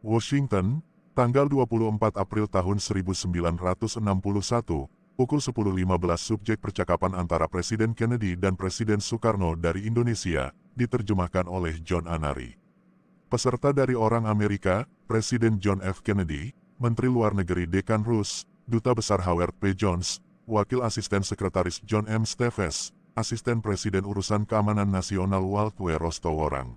Washington, tanggal 24 April tahun 1961, pukul 10.15 subjek percakapan antara Presiden Kennedy dan Presiden Soekarno dari Indonesia, diterjemahkan oleh John Anari. Peserta dari orang Amerika, Presiden John F. Kennedy, Menteri Luar Negeri Dekan Rus, Duta Besar Howard P. Jones, Wakil Asisten Sekretaris John M. Steves, Asisten Presiden Urusan Keamanan Nasional Walt W. Rostoworang.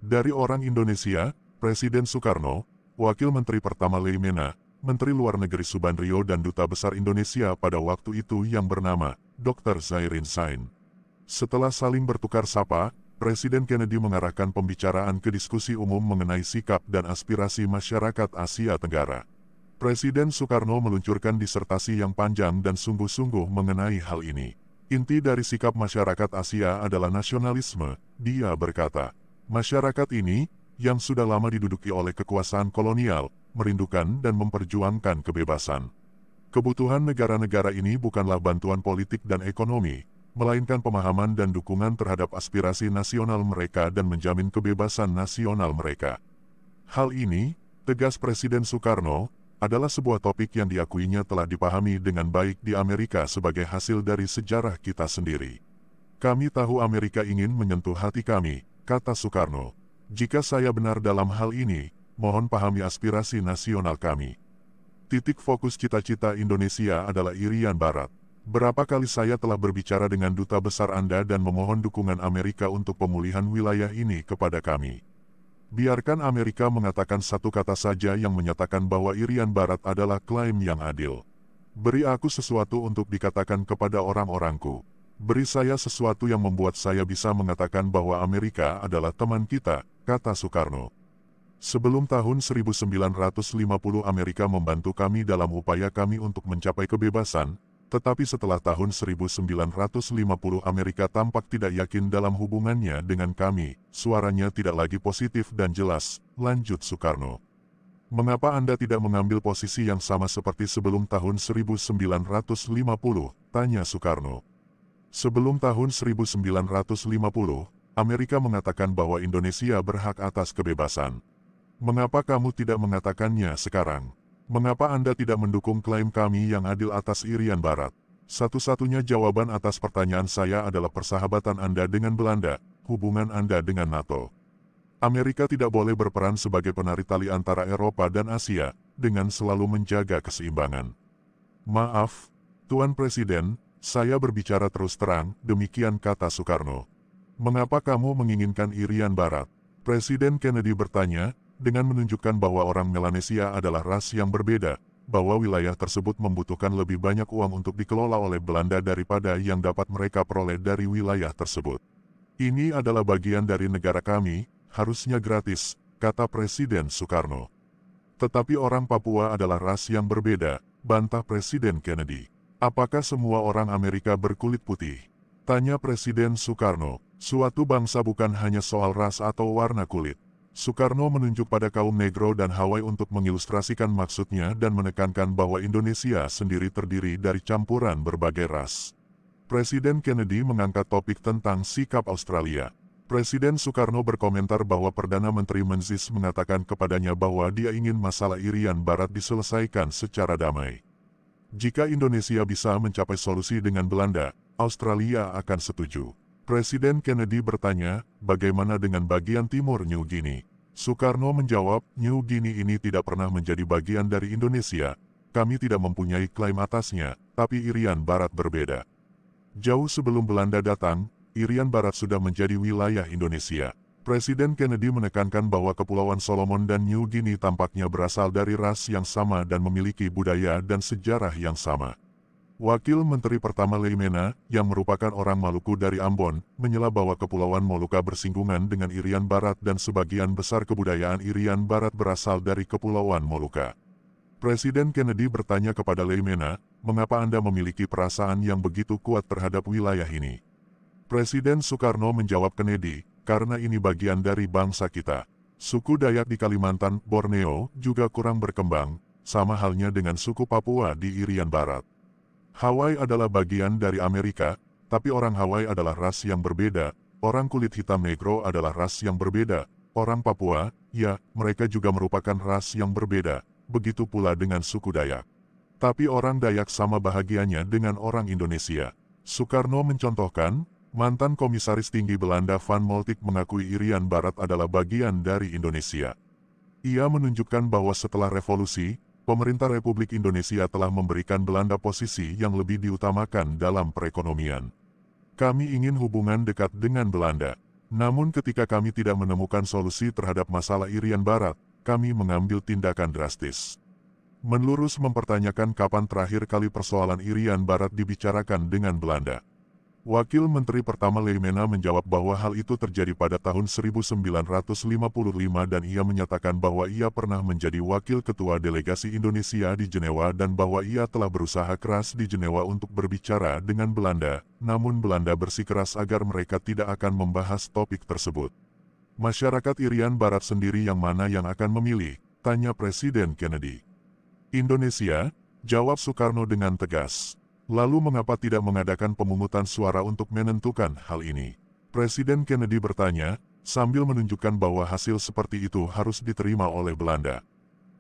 Dari orang Indonesia, Presiden Soekarno, Wakil Menteri Pertama Leimena, Menteri Luar Negeri Subandrio dan Duta Besar Indonesia pada waktu itu yang bernama Dr. Zairin Sain. Setelah saling bertukar sapa, Presiden Kennedy mengarahkan pembicaraan ke diskusi umum mengenai sikap dan aspirasi masyarakat Asia Tenggara. Presiden Soekarno meluncurkan disertasi yang panjang dan sungguh-sungguh mengenai hal ini. Inti dari sikap masyarakat Asia adalah nasionalisme, dia berkata. Masyarakat ini, yang sudah lama diduduki oleh kekuasaan kolonial, merindukan dan memperjuangkan kebebasan. Kebutuhan negara-negara ini bukanlah bantuan politik dan ekonomi, melainkan pemahaman dan dukungan terhadap aspirasi nasional mereka dan menjamin kebebasan nasional mereka. Hal ini, tegas Presiden Soekarno, adalah sebuah topik yang diakuinya telah dipahami dengan baik di Amerika sebagai hasil dari sejarah kita sendiri. Kami tahu Amerika ingin menyentuh hati kami, kata Soekarno. Jika saya benar dalam hal ini, mohon pahami aspirasi nasional kami. Titik fokus cita-cita Indonesia adalah Irian Barat. Berapa kali saya telah berbicara dengan duta besar Anda dan memohon dukungan Amerika untuk pemulihan wilayah ini kepada kami. Biarkan Amerika mengatakan satu kata saja yang menyatakan bahwa Irian Barat adalah klaim yang adil. Beri aku sesuatu untuk dikatakan kepada orang-orangku. Beri saya sesuatu yang membuat saya bisa mengatakan bahwa Amerika adalah teman kita, kata Soekarno. Sebelum tahun 1950 Amerika membantu kami dalam upaya kami untuk mencapai kebebasan, tetapi setelah tahun 1950 Amerika tampak tidak yakin dalam hubungannya dengan kami, suaranya tidak lagi positif dan jelas, lanjut Soekarno. Mengapa Anda tidak mengambil posisi yang sama seperti sebelum tahun 1950, tanya Soekarno. Sebelum tahun 1950, Amerika mengatakan bahwa Indonesia berhak atas kebebasan. Mengapa kamu tidak mengatakannya sekarang? Mengapa Anda tidak mendukung klaim kami yang adil atas Irian Barat? Satu-satunya jawaban atas pertanyaan saya adalah persahabatan Anda dengan Belanda, hubungan Anda dengan NATO. Amerika tidak boleh berperan sebagai penari tali antara Eropa dan Asia, dengan selalu menjaga keseimbangan. Maaf, Tuan Presiden, saya berbicara terus terang, demikian kata Soekarno. Mengapa kamu menginginkan Irian Barat? Presiden Kennedy bertanya, dengan menunjukkan bahwa orang Melanesia adalah ras yang berbeda, bahwa wilayah tersebut membutuhkan lebih banyak uang untuk dikelola oleh Belanda daripada yang dapat mereka peroleh dari wilayah tersebut. Ini adalah bagian dari negara kami, harusnya gratis, kata Presiden Soekarno. Tetapi orang Papua adalah ras yang berbeda, bantah Presiden Kennedy. Apakah semua orang Amerika berkulit putih? Tanya Presiden Soekarno. Suatu bangsa bukan hanya soal ras atau warna kulit. Soekarno menunjuk pada kaum Negro dan Hawaii untuk mengilustrasikan maksudnya dan menekankan bahwa Indonesia sendiri terdiri dari campuran berbagai ras. Presiden Kennedy mengangkat topik tentang sikap Australia. Presiden Soekarno berkomentar bahwa Perdana Menteri Menzies mengatakan kepadanya bahwa dia ingin masalah Irian Barat diselesaikan secara damai. Jika Indonesia bisa mencapai solusi dengan Belanda, Australia akan setuju. Presiden Kennedy bertanya, bagaimana dengan bagian timur New Guinea? Soekarno menjawab, New Guinea ini tidak pernah menjadi bagian dari Indonesia. Kami tidak mempunyai klaim atasnya, tapi Irian Barat berbeda. Jauh sebelum Belanda datang, Irian Barat sudah menjadi wilayah Indonesia. Presiden Kennedy menekankan bahwa Kepulauan Solomon dan New Guinea tampaknya berasal dari ras yang sama dan memiliki budaya dan sejarah yang sama. Wakil Menteri Pertama Leimena, yang merupakan orang Maluku dari Ambon, menyela bahwa Kepulauan Moluka bersinggungan dengan Irian Barat dan sebagian besar kebudayaan Irian Barat berasal dari Kepulauan Moluka. Presiden Kennedy bertanya kepada Leimena, mengapa Anda memiliki perasaan yang begitu kuat terhadap wilayah ini? Presiden Soekarno menjawab Kennedy, karena ini bagian dari bangsa kita. Suku Dayak di Kalimantan, Borneo, juga kurang berkembang, sama halnya dengan suku Papua di Irian Barat. Hawaii adalah bagian dari Amerika, tapi orang Hawaii adalah ras yang berbeda, orang kulit hitam Negro adalah ras yang berbeda, Orang Papua, ya, mereka juga merupakan ras yang berbeda, begitu pula dengan suku Dayak. Tapi orang Dayak sama bahagianya dengan orang Indonesia. Soekarno mencontohkan, mantan Komisaris Tinggi Belanda Van Moltke mengakui Irian Barat adalah bagian dari Indonesia. Ia menunjukkan bahwa setelah revolusi, pemerintah Republik Indonesia telah memberikan Belanda posisi yang lebih diutamakan dalam perekonomian. Kami ingin hubungan dekat dengan Belanda. Namun ketika kami tidak menemukan solusi terhadap masalah Irian Barat, kami mengambil tindakan drastis. Menlurus mempertanyakan kapan terakhir kali persoalan Irian Barat dibicarakan dengan Belanda. Wakil Menteri Pertama Leimena menjawab bahwa hal itu terjadi pada tahun 1955 dan ia menyatakan bahwa ia pernah menjadi wakil ketua delegasi Indonesia di Jenewa dan bahwa ia telah berusaha keras di Jenewa untuk berbicara dengan Belanda, namun Belanda bersikeras agar mereka tidak akan membahas topik tersebut. Masyarakat Irian Barat sendiri yang mana yang akan memilih? Tanya Presiden Kennedy. Indonesia, jawab Soekarno dengan tegas. Lalu mengapa tidak mengadakan pemungutan suara untuk menentukan hal ini? Presiden Kennedy bertanya, sambil menunjukkan bahwa hasil seperti itu harus diterima oleh Belanda.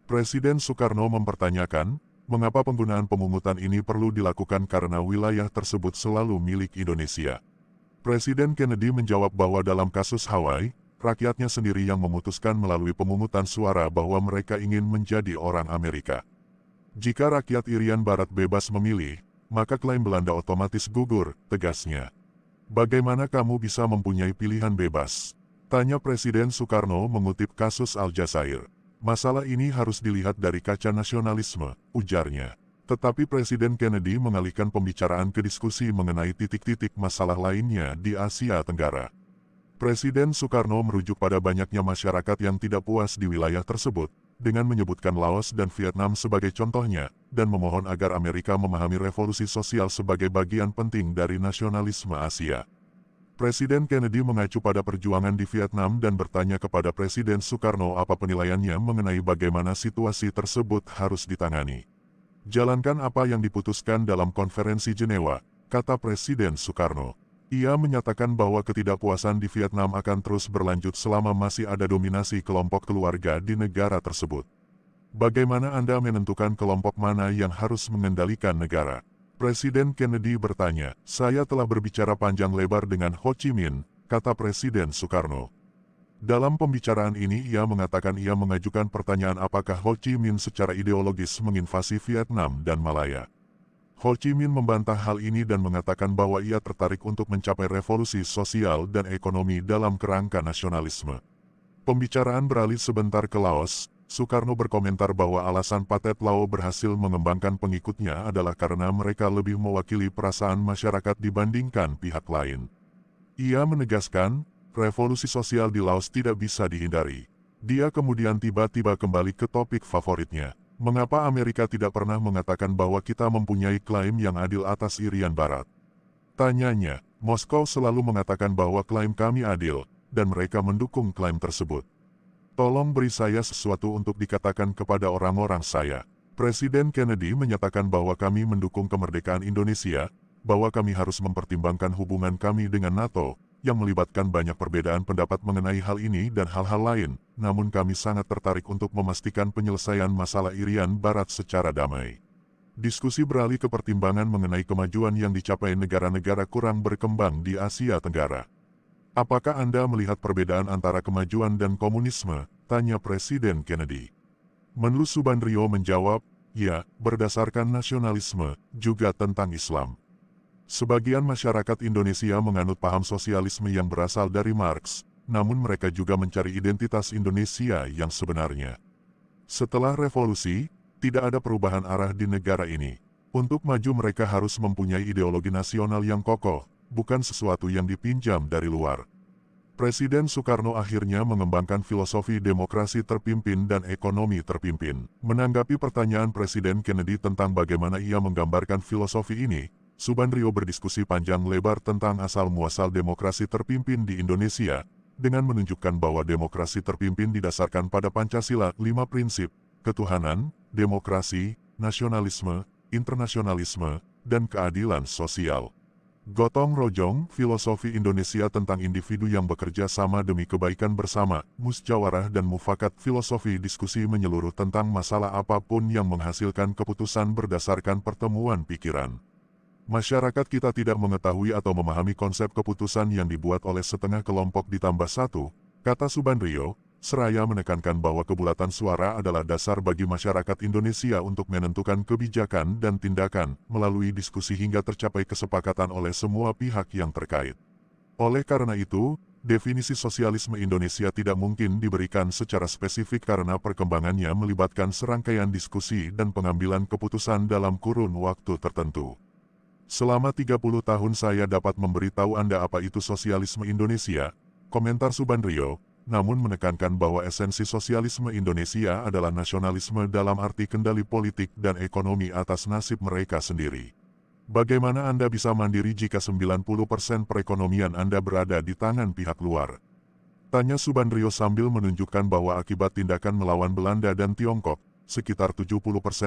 Presiden Soekarno mempertanyakan, mengapa penggunaan pemungutan ini perlu dilakukan karena wilayah tersebut selalu milik Indonesia. Presiden Kennedy menjawab bahwa dalam kasus Hawaii, rakyatnya sendiri yang memutuskan melalui pemungutan suara bahwa mereka ingin menjadi orang Amerika. Jika rakyat Irian Barat bebas memilih, maka klaim Belanda otomatis gugur, tegasnya. Bagaimana kamu bisa mempunyai pilihan bebas? Tanya Presiden Soekarno mengutip kasus Aljazair. Masalah ini harus dilihat dari kaca nasionalisme, ujarnya. Tetapi Presiden Kennedy mengalihkan pembicaraan ke diskusi mengenai titik-titik masalah lainnya di Asia Tenggara. Presiden Soekarno merujuk pada banyaknya masyarakat yang tidak puas di wilayah tersebut, dengan menyebutkan Laos dan Vietnam sebagai contohnya, dan memohon agar Amerika memahami revolusi sosial sebagai bagian penting dari nasionalisme Asia. Presiden Kennedy mengacu pada perjuangan di Vietnam dan bertanya kepada Presiden Soekarno apa penilaiannya mengenai bagaimana situasi tersebut harus ditangani. Jalankan apa yang diputuskan dalam konferensi Jenewa, kata Presiden Soekarno. Ia menyatakan bahwa ketidakpuasan di Vietnam akan terus berlanjut selama masih ada dominasi kelompok keluarga di negara tersebut. Bagaimana Anda menentukan kelompok mana yang harus mengendalikan negara? Presiden Kennedy bertanya, saya telah berbicara panjang lebar dengan Ho Chi Minh, kata Presiden Soekarno. Dalam pembicaraan ini ia mengatakan ia mengajukan pertanyaan apakah Ho Chi Minh secara ideologis menginvasi Vietnam dan Malaya. Ho Chi Minh membantah hal ini dan mengatakan bahwa ia tertarik untuk mencapai revolusi sosial dan ekonomi dalam kerangka nasionalisme. Pembicaraan beralih sebentar ke Laos. Soekarno berkomentar bahwa alasan Pathet Lao berhasil mengembangkan pengikutnya adalah karena mereka lebih mewakili perasaan masyarakat dibandingkan pihak lain. Ia menegaskan, revolusi sosial di Laos tidak bisa dihindari. Dia kemudian tiba-tiba kembali ke topik favoritnya. Mengapa Amerika tidak pernah mengatakan bahwa kita mempunyai klaim yang adil atas Irian Barat? Tanyanya, Moskow selalu mengatakan bahwa klaim kami adil, dan mereka mendukung klaim tersebut. Tolong beri saya sesuatu untuk dikatakan kepada orang-orang saya. Presiden Kennedy menyatakan bahwa kami mendukung kemerdekaan Indonesia, bahwa kami harus mempertimbangkan hubungan kami dengan NATO, yang melibatkan banyak perbedaan pendapat mengenai hal ini dan hal-hal lain, namun kami sangat tertarik untuk memastikan penyelesaian masalah Irian Barat secara damai. Diskusi beralih ke pertimbangan mengenai kemajuan yang dicapai negara-negara kurang berkembang di Asia Tenggara. Apakah Anda melihat perbedaan antara kemajuan dan komunisme? Tanya Presiden Kennedy. Menlu Subandrio menjawab, ya, berdasarkan nasionalisme, juga tentang Islam. Sebagian masyarakat Indonesia menganut paham sosialisme yang berasal dari Marx, namun mereka juga mencari identitas Indonesia yang sebenarnya. Setelah revolusi, tidak ada perubahan arah di negara ini. Untuk maju mereka harus mempunyai ideologi nasional yang kokoh, bukan sesuatu yang dipinjam dari luar. Presiden Soekarno akhirnya mengembangkan filosofi demokrasi terpimpin dan ekonomi terpimpin. Menanggapi pertanyaan Presiden Kennedy tentang bagaimana ia menggambarkan filosofi ini, Subandrio berdiskusi panjang lebar tentang asal-muasal demokrasi terpimpin di Indonesia, dengan menunjukkan bahwa demokrasi terpimpin didasarkan pada Pancasila 5 prinsip, ketuhanan, demokrasi, nasionalisme, internasionalisme, dan keadilan sosial. Gotong royong, filosofi Indonesia tentang individu yang bekerja sama demi kebaikan bersama, musyawarah dan mufakat, filosofi diskusi menyeluruh tentang masalah apapun yang menghasilkan keputusan berdasarkan pertemuan pikiran. Masyarakat kita tidak mengetahui atau memahami konsep keputusan yang dibuat oleh setengah kelompok ditambah satu, kata Subandrio, seraya menekankan bahwa kebulatan suara adalah dasar bagi masyarakat Indonesia untuk menentukan kebijakan dan tindakan melalui diskusi hingga tercapai kesepakatan oleh semua pihak yang terkait. Oleh karena itu, definisi sosialisme Indonesia tidak mungkin diberikan secara spesifik karena perkembangannya melibatkan serangkaian diskusi dan pengambilan keputusan dalam kurun waktu tertentu. Selama 30 tahun saya dapat memberitahu Anda apa itu sosialisme Indonesia, komentar Subandrio, namun menekankan bahwa esensi sosialisme Indonesia adalah nasionalisme dalam arti kendali politik dan ekonomi atas nasib mereka sendiri. Bagaimana Anda bisa mandiri jika 90% perekonomian Anda berada di tangan pihak luar? Tanya Subandrio sambil menunjukkan bahwa akibat tindakan melawan Belanda dan Tiongkok, sekitar 70%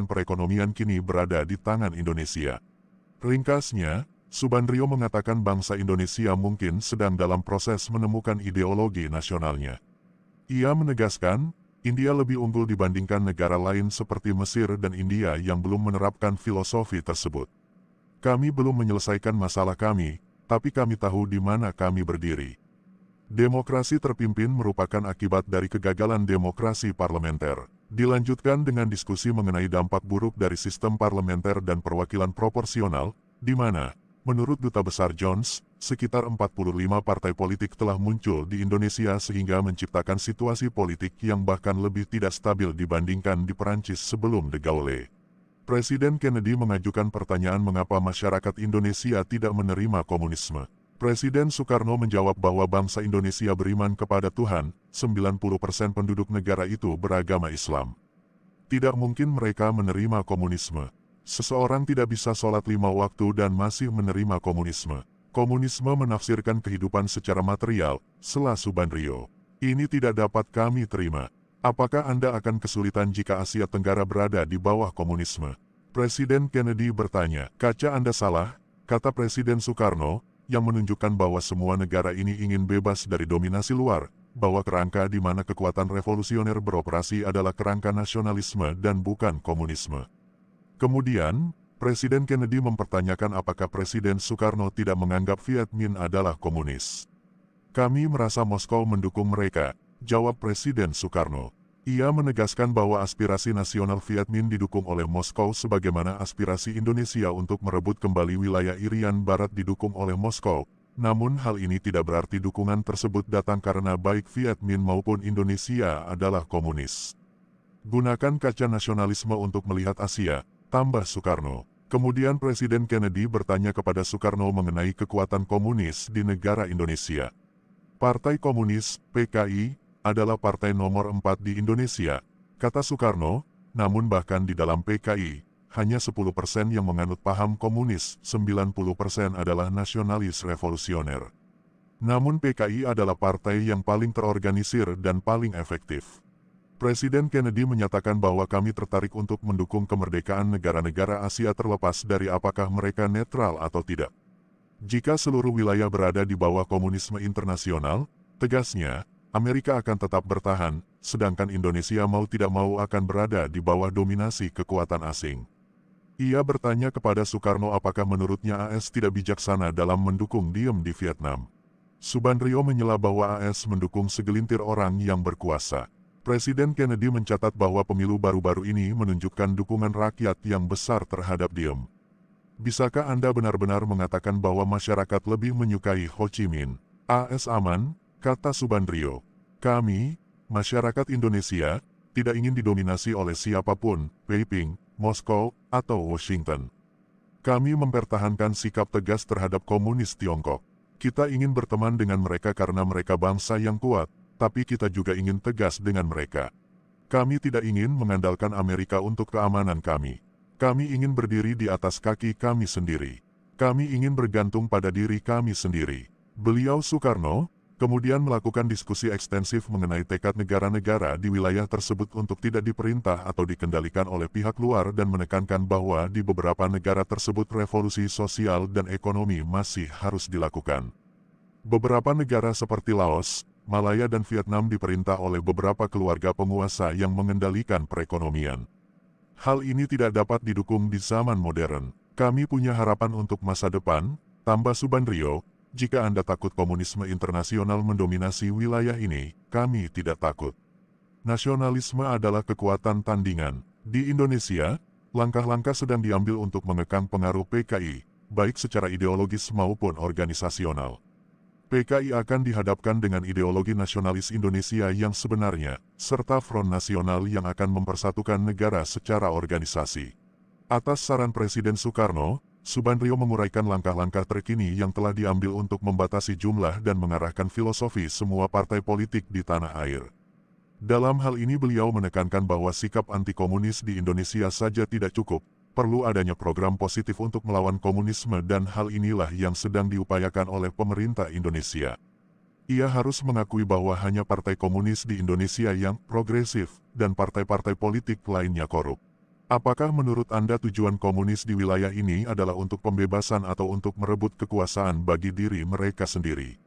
perekonomian kini berada di tangan Indonesia. Ringkasnya, Subandrio mengatakan bangsa Indonesia mungkin sedang dalam proses menemukan ideologi nasionalnya. Ia menegaskan, India lebih unggul dibandingkan negara lain seperti Mesir dan India yang belum menerapkan filosofi tersebut. Kami belum menyelesaikan masalah kami, tapi kami tahu di mana kami berdiri. Demokrasi terpimpin merupakan akibat dari kegagalan demokrasi parlementer. Dilanjutkan dengan diskusi mengenai dampak buruk dari sistem parlementer dan perwakilan proporsional, di mana, menurut Duta Besar Jones, sekitar 45 partai politik telah muncul di Indonesia sehingga menciptakan situasi politik yang bahkan lebih tidak stabil dibandingkan di Perancis sebelum De Gaulle. Presiden Kennedy mengajukan pertanyaan mengapa masyarakat Indonesia tidak menerima komunisme. Presiden Soekarno menjawab bahwa bangsa Indonesia beriman kepada Tuhan, 90% penduduk negara itu beragama Islam. Tidak mungkin mereka menerima komunisme. Seseorang tidak bisa sholat 5 waktu dan masih menerima komunisme. Komunisme menafsirkan kehidupan secara material, sela Subandrio. Ini tidak dapat kami terima. Apakah Anda akan kesulitan jika Asia Tenggara berada di bawah komunisme? Presiden Kennedy bertanya. Kaca Anda salah, kata Presiden Soekarno, yang menunjukkan bahwa semua negara ini ingin bebas dari dominasi luar, bahwa kerangka di mana kekuatan revolusioner beroperasi adalah kerangka nasionalisme dan bukan komunisme. Kemudian, Presiden Kennedy mempertanyakan apakah Presiden Soekarno tidak menganggap Viet Minh adalah komunis. Kami merasa Moskow mendukung mereka, jawab Presiden Soekarno. Ia menegaskan bahwa aspirasi nasional Viet Minh didukung oleh Moskow sebagaimana aspirasi Indonesia untuk merebut kembali wilayah Irian Barat didukung oleh Moskow. Namun hal ini tidak berarti dukungan tersebut datang karena baik Viet Minh maupun Indonesia adalah komunis. Gunakan kaca nasionalisme untuk melihat Asia, tambah Soekarno. Kemudian Presiden Kennedy bertanya kepada Soekarno mengenai kekuatan komunis di negara Indonesia. Partai Komunis, PKI, adalah partai nomor 4 di Indonesia, kata Soekarno, namun bahkan di dalam PKI, hanya 10% yang menganut paham komunis, 90% adalah nasionalis revolusioner. Namun PKI adalah partai yang paling terorganisir dan paling efektif. Presiden Kennedy menyatakan bahwa kami tertarik untuk mendukung kemerdekaan negara-negara Asia terlepas dari apakah mereka netral atau tidak. Jika seluruh wilayah berada di bawah komunisme internasional, tegasnya, Amerika akan tetap bertahan, sedangkan Indonesia mau tidak mau akan berada di bawah dominasi kekuatan asing. Ia bertanya kepada Soekarno apakah menurutnya AS tidak bijaksana dalam mendukung diem di Vietnam. Subandrio menyela bahwa AS mendukung segelintir orang yang berkuasa. Presiden Kennedy mencatat bahwa pemilu baru-baru ini menunjukkan dukungan rakyat yang besar terhadap diem. Bisakah Anda benar-benar mengatakan bahwa masyarakat lebih menyukai Ho Chi Minh? AS aman, kata Subandrio. Kami, masyarakat Indonesia, tidak ingin didominasi oleh siapapun, Beiping, Moskow, atau Washington. Kami mempertahankan sikap tegas terhadap komunis Tiongkok. Kita ingin berteman dengan mereka karena mereka bangsa yang kuat, tapi kita juga ingin tegas dengan mereka. Kami tidak ingin mengandalkan Amerika untuk keamanan kami. Kami ingin berdiri di atas kaki kami sendiri. Kami ingin bergantung pada diri kami sendiri. Beliau Soekarno, kemudian melakukan diskusi ekstensif mengenai tekad negara-negara di wilayah tersebut untuk tidak diperintah atau dikendalikan oleh pihak luar dan menekankan bahwa di beberapa negara tersebut revolusi sosial dan ekonomi masih harus dilakukan. Beberapa negara seperti Laos, Malaya dan Vietnam diperintah oleh beberapa keluarga penguasa yang mengendalikan perekonomian. Hal ini tidak dapat didukung di zaman modern. Kami punya harapan untuk masa depan, tambah Subandrio. Jika Anda takut komunisme internasional mendominasi wilayah ini, kami tidak takut. Nasionalisme adalah kekuatan tandingan. Di Indonesia, langkah-langkah sedang diambil untuk mengekang pengaruh PKI, baik secara ideologis maupun organisasional. PKI akan dihadapkan dengan ideologi nasionalis Indonesia yang sebenarnya, serta Front Nasional yang akan mempersatukan negara secara organisasi. Atas saran Presiden Soekarno, Subandrio menguraikan langkah-langkah terkini yang telah diambil untuk membatasi jumlah dan mengarahkan filosofi semua partai politik di tanah air. Dalam hal ini beliau menekankan bahwa sikap anti-komunis di Indonesia saja tidak cukup, perlu adanya program positif untuk melawan komunisme dan hal inilah yang sedang diupayakan oleh pemerintah Indonesia. Ia harus mengakui bahwa hanya partai komunis di Indonesia yang progresif dan partai-partai politik lainnya korup. Apakah menurut Anda tujuan komunis di wilayah ini adalah untuk pembebasan atau untuk merebut kekuasaan bagi diri mereka sendiri?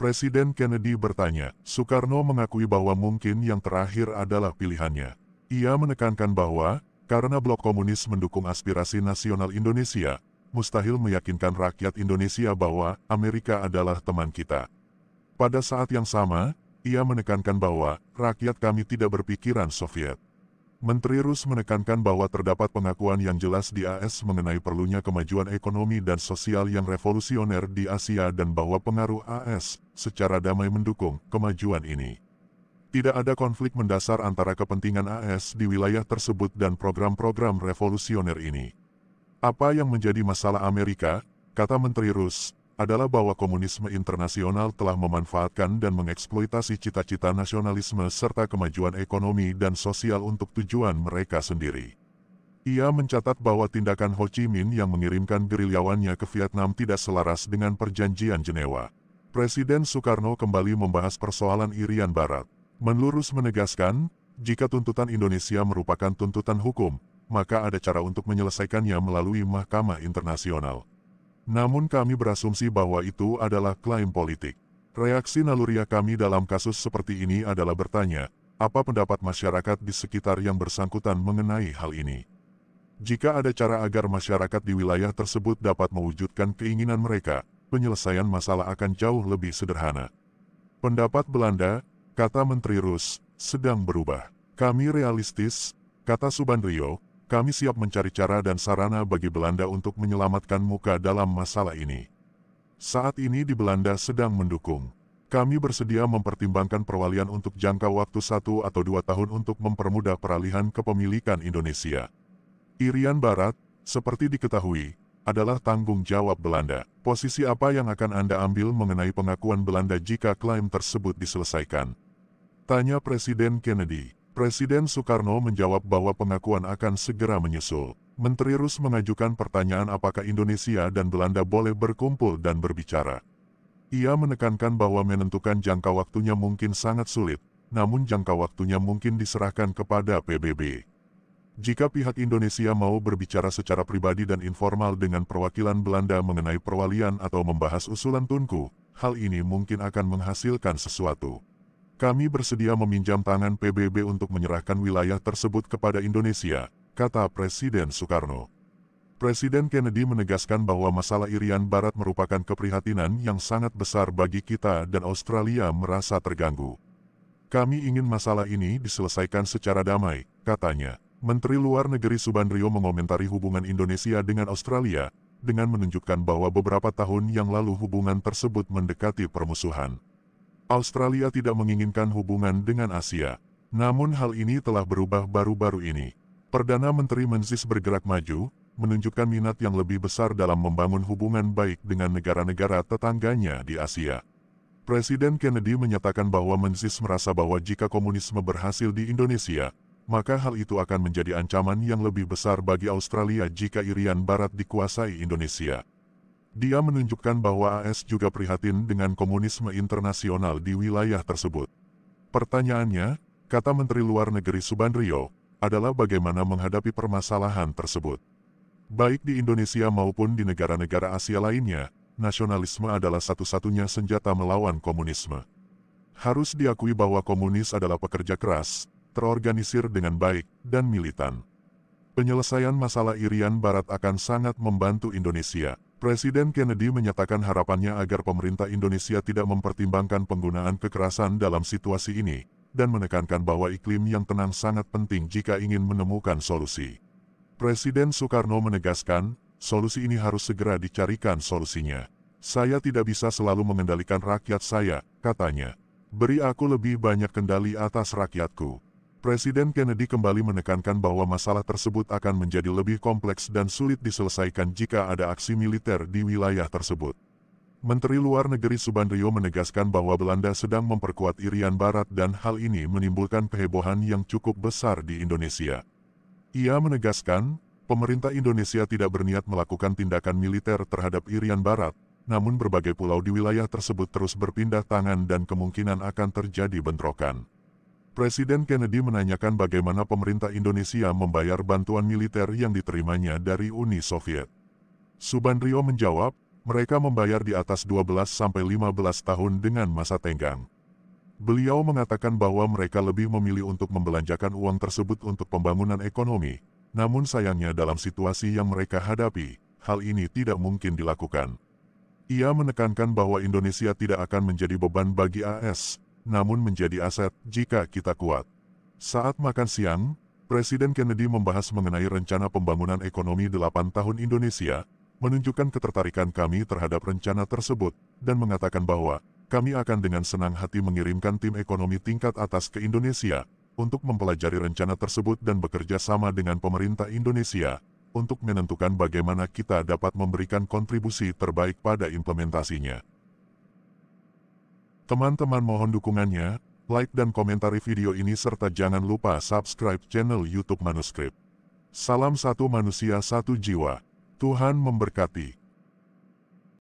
Presiden Kennedy bertanya. Soekarno mengakui bahwa mungkin yang terakhir adalah pilihannya. Ia menekankan bahwa, karena blok komunis mendukung aspirasi nasional Indonesia, mustahil meyakinkan rakyat Indonesia bahwa Amerika adalah teman kita. Pada saat yang sama, ia menekankan bahwa rakyat kami tidak berpikiran Soviet. Menteri Rus menekankan bahwa terdapat pengakuan yang jelas di AS mengenai perlunya kemajuan ekonomi dan sosial yang revolusioner di Asia dan bahwa pengaruh AS secara damai mendukung kemajuan ini. Tidak ada konflik mendasar antara kepentingan AS di wilayah tersebut dan program-program revolusioner ini. Apa yang menjadi masalah Amerika, kata Menteri Rus, adalah bahwa komunisme internasional telah memanfaatkan dan mengeksploitasi cita-cita nasionalisme serta kemajuan ekonomi dan sosial untuk tujuan mereka sendiri. Ia mencatat bahwa tindakan Ho Chi Minh yang mengirimkan gerilyawannya ke Vietnam tidak selaras dengan perjanjian Jenewa. Presiden Soekarno kembali membahas persoalan Irian Barat. Menlurus menegaskan, jika tuntutan Indonesia merupakan tuntutan hukum, maka ada cara untuk menyelesaikannya melalui Mahkamah Internasional. Namun kami berasumsi bahwa itu adalah klaim politik. Reaksi naluriah kami dalam kasus seperti ini adalah bertanya, apa pendapat masyarakat di sekitar yang bersangkutan mengenai hal ini? Jika ada cara agar masyarakat di wilayah tersebut dapat mewujudkan keinginan mereka, penyelesaian masalah akan jauh lebih sederhana. Pendapat Belanda, kata Menteri Rus, sedang berubah. Kami realistis, kata Subandrio, kami siap mencari cara dan sarana bagi Belanda untuk menyelamatkan muka dalam masalah ini. Saat ini di Belanda sedang mendukung. Kami bersedia mempertimbangkan perwalian untuk jangka waktu 1 atau 2 tahun untuk mempermudah peralihan kepemilikan Indonesia. Irian Barat, seperti diketahui, adalah tanggung jawab Belanda. Posisi apa yang akan Anda ambil mengenai pengakuan Belanda jika klaim tersebut diselesaikan? Tanya Presiden Kennedy. Presiden Soekarno menjawab bahwa pengakuan akan segera menyusul. Menteri Rus mengajukan pertanyaan apakah Indonesia dan Belanda boleh berkumpul dan berbicara. Ia menekankan bahwa menentukan jangka waktunya mungkin sangat sulit, namun jangka waktunya mungkin diserahkan kepada PBB. Jika pihak Indonesia mau berbicara secara pribadi dan informal dengan perwakilan Belanda mengenai perwalian atau membahas usulan Tunku, hal ini mungkin akan menghasilkan sesuatu. Kami bersedia meminjam tangan PBB untuk menyerahkan wilayah tersebut kepada Indonesia, kata Presiden Soekarno. Presiden Kennedy menegaskan bahwa masalah Irian Barat merupakan keprihatinan yang sangat besar bagi kita dan Australia merasa terganggu. Kami ingin masalah ini diselesaikan secara damai, katanya. Menteri Luar Negeri Subandrio mengomentari hubungan Indonesia dengan Australia, dengan menunjukkan bahwa beberapa tahun yang lalu hubungan tersebut mendekati permusuhan. Australia tidak menginginkan hubungan dengan Asia. Namun hal ini telah berubah baru-baru ini. Perdana Menteri Menzies bergerak maju, menunjukkan minat yang lebih besar dalam membangun hubungan baik dengan negara-negara tetangganya di Asia. Presiden Kennedy menyatakan bahwa Menzies merasa bahwa jika komunisme berhasil di Indonesia, maka hal itu akan menjadi ancaman yang lebih besar bagi Australia jika Irian Barat dikuasai Indonesia. Dia menunjukkan bahwa AS juga prihatin dengan komunisme internasional di wilayah tersebut. Pertanyaannya, kata Menteri Luar Negeri Subandrio, adalah bagaimana menghadapi permasalahan tersebut. Baik di Indonesia maupun di negara-negara Asia lainnya, nasionalisme adalah satu-satunya senjata melawan komunisme. Harus diakui bahwa komunis adalah pekerja keras, terorganisir dengan baik, dan militan. Penyelesaian masalah Irian Barat akan sangat membantu Indonesia. Presiden Kennedy menyatakan harapannya agar pemerintah Indonesia tidak mempertimbangkan penggunaan kekerasan dalam situasi ini, dan menekankan bahwa iklim yang tenang sangat penting jika ingin menemukan solusi. Presiden Soekarno menegaskan, solusi ini harus segera dicarikan solusinya. Saya tidak bisa selalu mengendalikan rakyat saya, katanya. Beri aku lebih banyak kendali atas rakyatku. Presiden Kennedy kembali menekankan bahwa masalah tersebut akan menjadi lebih kompleks dan sulit diselesaikan jika ada aksi militer di wilayah tersebut. Menteri Luar Negeri Subandrio menegaskan bahwa Belanda sedang memperkuat Irian Barat dan hal ini menimbulkan kehebohan yang cukup besar di Indonesia. Ia menegaskan, pemerintah Indonesia tidak berniat melakukan tindakan militer terhadap Irian Barat, namun berbagai pulau di wilayah tersebut terus berpindah tangan dan kemungkinan akan terjadi bentrokan. Presiden Kennedy menanyakan bagaimana pemerintah Indonesia membayar bantuan militer yang diterimanya dari Uni Soviet. Subandrio menjawab, mereka membayar di atas 12-15 tahun dengan masa tenggang. Beliau mengatakan bahwa mereka lebih memilih untuk membelanjakan uang tersebut untuk pembangunan ekonomi, namun sayangnya dalam situasi yang mereka hadapi, hal ini tidak mungkin dilakukan. Ia menekankan bahwa Indonesia tidak akan menjadi beban bagi AS, namun menjadi aset jika kita kuat. Saat makan siang, Presiden Kennedy membahas mengenai rencana pembangunan ekonomi 8 tahun Indonesia, menunjukkan ketertarikan kami terhadap rencana tersebut, dan mengatakan bahwa kami akan dengan senang hati mengirimkan tim ekonomi tingkat atas ke Indonesia untuk mempelajari rencana tersebut dan bekerja sama dengan pemerintah Indonesia untuk menentukan bagaimana kita dapat memberikan kontribusi terbaik pada implementasinya. Teman-teman mohon dukungannya, like dan komentari video ini serta jangan lupa subscribe channel YouTube Manuskrip. Salam satu manusia satu jiwa. Tuhan memberkati.